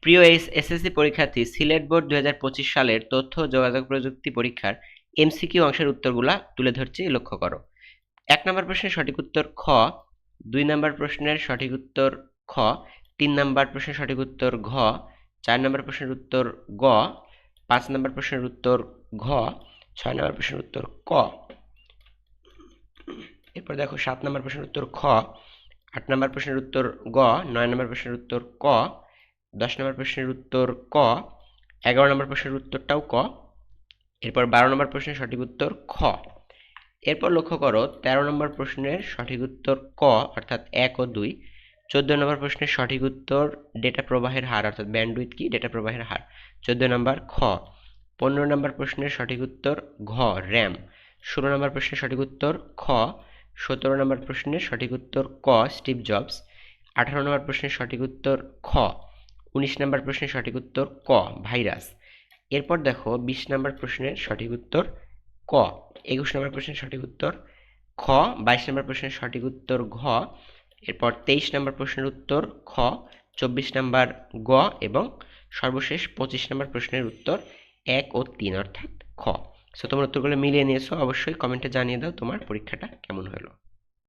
প্রিয় এসএসসি পরীক্ষার্থী, সিলেট বোর্ড 2025 সালের তথ্য ও যোগাযোগ প্রযুক্তি পরীক্ষার এমসিকিউ অংশের উত্তরগুলা তুলে ধরছি, লক্ষ্য করো। 1 নম্বর প্রশ্নের সঠিক উত্তর খ, 2 নম্বর প্রশ্নের সঠিক উত্তর খ, 3 নম্বর প্রশ্নের সঠিক উত্তর ঘ, 4 নম্বর প্রশ্নের উত্তর গ, 5 নম্বর প্রশ্নের উত্তর ঘ, 6 নম্বর প্রশ্নের উত্তর ক। এরপর দেখো 7 নম্বর প্রশ্নের উত্তর খ, 8 নম্বর প্রশ্নের উত্তর গ, 9 নম্বর প্রশ্নের উত্তর ক, 10 নম্বর প্রশ্নের উত্তর ক, 11 নম্বর প্রশ্নের উত্তরটাও ক। এরপর 12 নম্বর প্রশ্নের সঠিক উত্তর খ। এরপর লক্ষ্য করো 13 নম্বর প্রশ্নের সঠিক উত্তর ক অর্থাৎ 1 ও 2। 14 নম্বর প্রশ্নের সঠিক উত্তর ডেটা প্রবাহের হার অর্থাৎ ব্যান্ডউইথ কি, ডেটা প্রবাহের হার। 14 নম্বর খ। 15 নম্বর প্রশ্নের সঠিক উত্তর ঘ, র্যাম। 16 নম্বর প্রশ্নের সঠিক উত্তর খ। 17 নম্বর প্রশ্নের সঠিক উত্তর ক, স্টিভ জবস। 18 নম্বর প্রশ্নের সঠিক উত্তর খ। 19 নম্বর প্রশ্নের সঠিক উত্তর ক, ভাইরাস। এরপর দেখো 20 নম্বর প্রশ্নের সঠিক উত্তর ক। 21 নম্বর প্রশ্নের সঠিক উত্তর খ। 22 নম্বর প্রশ্নের সঠিক উত্তর ঘ। এরপর 23 নম্বর প্রশ্নের উত্তর খ। 24 নম্বর গ এবং সর্বশেষ 25 নম্বর প্রশ্নের উত্তর 1 ও 3 অর্থাৎ খ। সো তোমরা উত্তরগুলো মিলিয়ে নিয়েছো, অবশ্যই কমেন্টে জানিয়ে দাও তোমার পরীক্ষাটা কেমন হলো।